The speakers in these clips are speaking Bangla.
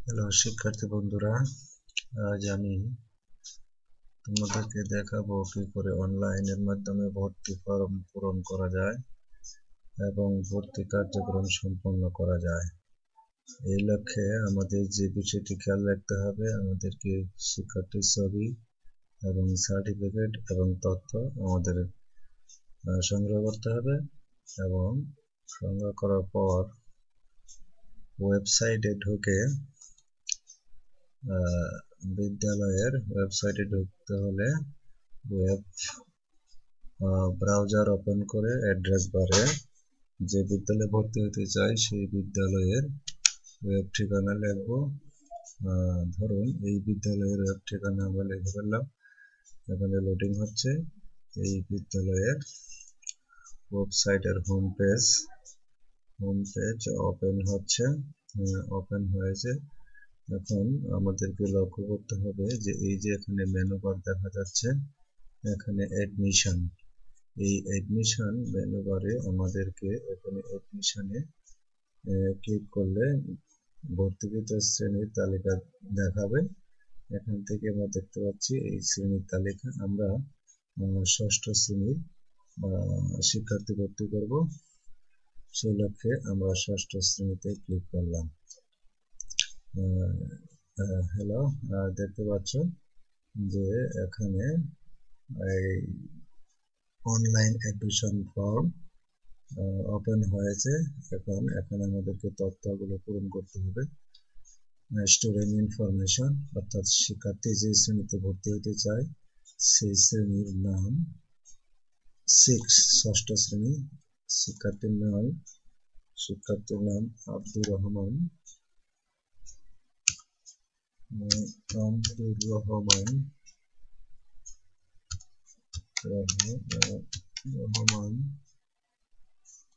হ্যালো শিক্ষার্থী বন্ধুরা, আজ আমি তোমাদেরকে দেখাবো কি করে অনলাইনের মাধ্যমে ভর্তি ফর্ম পূরণ করা যায় এবং ভর্তি কার্যক্রম সম্পন্ন করা যায়। এই লক্ষ্যে আমাদের যে বিষয়টি খেয়াল রাখতে হবে, আমাদেরকে শিক্ষার্থীর ছবি এবং সার্টিফিকেট এবং তথ্য আমাদের সংগ্রহ করতে হবে এবং সংগ্রহ করার পর ওয়েবসাইটে ঢুকে বিদ্যালয়ের ওয়েবসাইটে ঢুকতে হলে ওয়েব ব্রাউজার ওপেন করে অ্যাড্রেস বারে যে বিদ্যালয়ে ভর্তি হতে চাই সেই বিদ্যালয়ের ওয়েব ঠিকানা লিখব। ধরুন এই বিদ্যালয়ের ওয়েব ঠিকানা আমরা লিখে ফেললাম। এখানে লোডিং হচ্ছে। এই বিদ্যালয়ের ওয়েবসাইটের হোম পেজ ওপেন হচ্ছে, ওপেন হয়েছে। এখন আমাদেরকে লক্ষ্য করতে হবে যে এই যে এখানে মেনু বার দেখা যাচ্ছে, এখানে অ্যাডমিশন, এই অ্যাডমিশন মেনু বারে আমাদেরকে এখানে অ্যাডমিশনে ক্লিক করলে ভর্তিকৃত শ্রেণীর তালিকা দেখাবে। এখান থেকে আমরা দেখতে পাচ্ছি এই শ্রেণীর তালিকা। আমরা ষষ্ঠ শ্রেণীর শিক্ষার্থী ভর্তি করব, সেই লক্ষ্যে আমরা ষষ্ঠ শ্রেণীতে ক্লিক করলাম। হ্যালো, দেখতে পাচ্ছ যে এখানে এই অনলাইন অ্যাডমিশন ফর্ম ওপেন হয়েছে। এখন এখানে আমাদেরকে তথ্যগুলো পূরণ করতে হবে। স্টুডেন্ট ইনফরমেশন, অর্থাৎ শিক্ষার্থী যে শ্রেণীতে ভর্তি হতে চায় সেই শ্রেণীর নাম, ষষ্ঠ শ্রেণী। শিক্ষার্থীর নাম আব্দুর রহমান,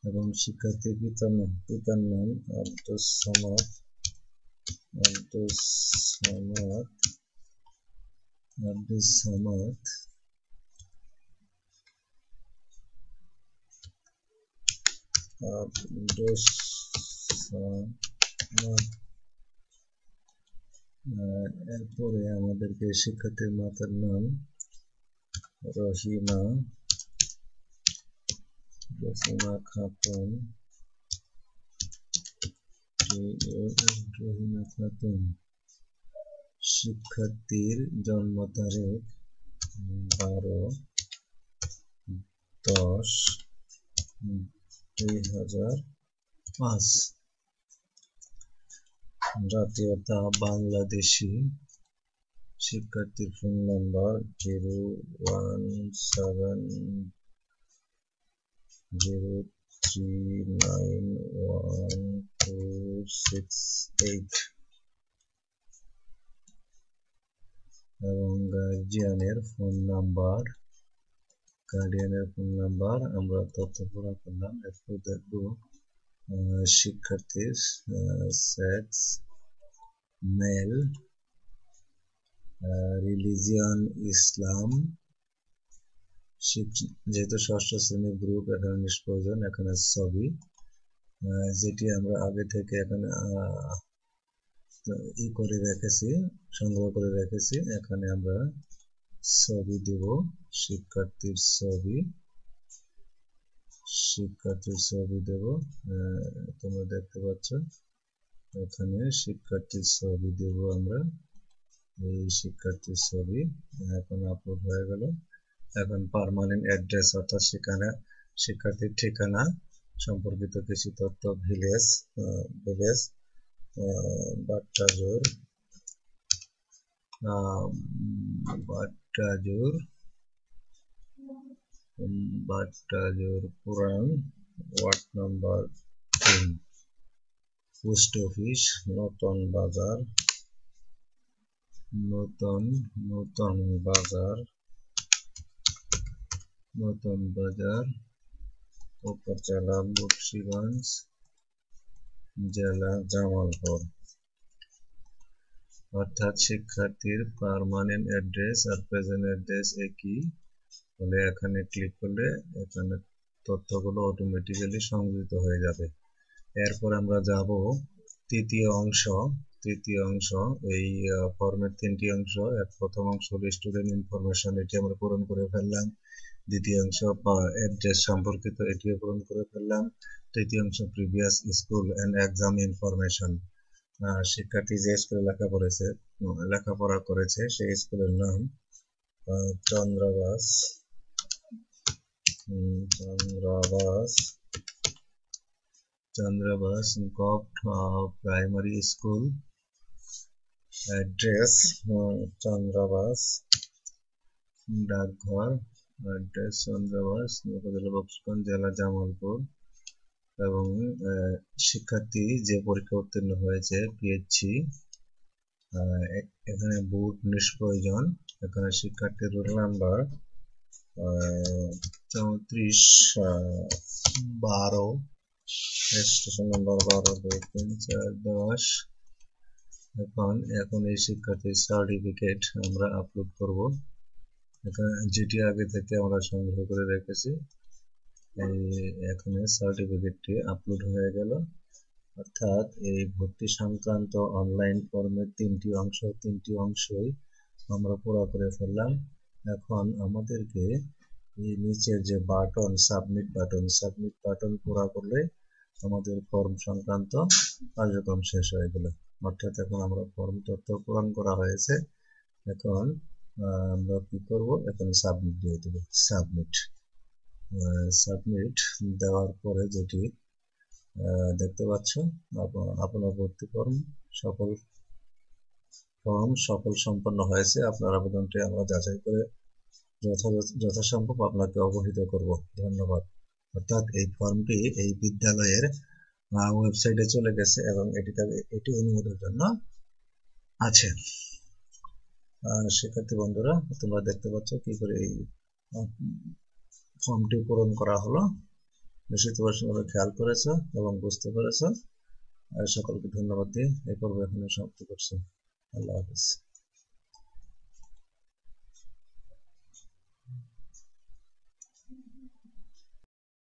এবং শিক্ষার্থীর পিতার নাম আব্দুস সামাদ, এরপরে আমাদেরকে শিক্ষার্থীর মাতার নাম রহিমা খাতুন, শিক্ষার্থীর জন্ম তারিখ 12-10-2005, জাতীয়তা বাংলাদেশি, শিক্ষার্থীর ফোন নাম্বার 017039126 এবং গার্জিয়ানের ফোন নাম্বার আমরা তথ্য পূরণ করলাম। এরপর দেখব শিক্ষার্থীর সেক্স মেল, রিলিজিয়ন ইসলাম, যেহেতু ষষ্ঠ শ্রেণীর গ্রুপ এখানে নিষ্প্রয়োজন। এখানে ছবি, যেটি আমরা আগে থেকে এখানে সংগ্রহ করে রেখেছি। এখানে আমরা ছবি দেব, শিক্ষার্থীর ছবি দেব। তোমরা দেখতে পাচ্ছ এখানে শিক্ষার্থীর ছবি দেব আমরা। এই শিক্ষার্থীর ছবি এখন আপলোড হয়ে গেল। এখন পার্মানেন্ট অ্যাড্রেস, অর্থাৎ শিক্ষার্থীর ঠিকানা সম্পর্কিত কিছু তথ্য, ভিলেজ বাট্টাজোর পুরান, ওয়ার্ড নাম্বার 3, পোস্ট অফিস নতুন বাজার, উপজেলা মুন্সিগঞ্জ, জেলা জামালপুর। অর্থাৎ শিক্ষার্থীর পার্মানেন্ট অ্যাড্রেস আর প্রেজেন্ট অ্যাড্রেস একই হলে এখানে ক্লিক করলে এখানে তথ্যগুলো অটোমেটিক্যালি সংযুক্ত হয়ে যাবে। এরপর আমরা যাব তৃতীয় অংশ, তৃতীয় অংশ। এই ফর্মের তিনটি অংশ। প্রথম অংশ স্টুডেন্ট ইনফরমেশন, এটি আমরা পূরণ করে ফেললাম। দ্বিতীয় অংশ অ্যাড্রেস সম্পর্কিত, এটিও পূরণ করে ফেললাম। তৃতীয় অংশ previous school and exam information, শিক্ষার্থী যে স্কুলে লেখাপড়া করেছে সেই স্কুলের নাম Chandrabas government primary school. Address Chandrabas, ডাকঘর অ্যাড্রেস চন্দ্রাবাস, উপজেলা বক্সগঞ্জ, জেলা জামালপুর। এবং শিক্ষার্থী যে পরীক্ষা উত্তীর্ণ হয়েছে পিএইচসি, এখানে বুট নিষ্প্রয়োজন। এখানে শিক্ষার্থীর রোল নাম্বার 3412, রেজিস্ট্রেশন নাম্বার 12234710। এখন এই শিক্ষার্থীর সার্টিফিকেট আমরা আপলোড করব, যেটি আগে থেকে আমরা সংগ্রহ করে রেখেছি। এখানে সার্টিফিকেটটি আপলোড হয়ে গেল। অর্থাৎ এই ভর্তি সংক্রান্ত অনলাইন ফর্মের তিনটি অংশই আমরা পুরো করে ফেললাম। এখন আমাদেরকে এই নিচের যে বাটন সাবমিট বাটন পুরো করলে আমাদের ফর্ম সংক্রান্ত কার্যক্রম শেষ হয়ে গেল। অর্থাৎ এখন আমরা ফর্ম তথ্য পূরণ করা হয়েছে। এখন আমরা কি করব, এখন সাবমিট দিয়ে দেব। সাবমিট দেওয়ার পরে যেটি দেখতে পাচ্ছ, আপনার ভর্তি ফর্ম সফল সম্পন্ন হয়েছে। আপনার আবেদনটি আমরা যাচাই করে যথাসম্ভব আপনাকে অবহিত করব। ধন্যবাদ। অর্থাৎ এই ফর্মটি এই বিদ্যালয়ের ওয়েবসাইটে চলে গেছে এবং এটি অনুমোদনের জন্য আছে। শিক্ষার্থী বন্ধুরা, তোমরা দেখতে পাচ্ছ কি করে এই ফর্মটি পূরণ করা হলো। নিশ্চিতভাবে খেয়াল করেছ এবং বুঝতে পেরেছ। সকলকে ধন্যবাদ দিয়ে এই পর্ব এখানে সমাপ্ত করছি। আল্লাহ হাফেজ।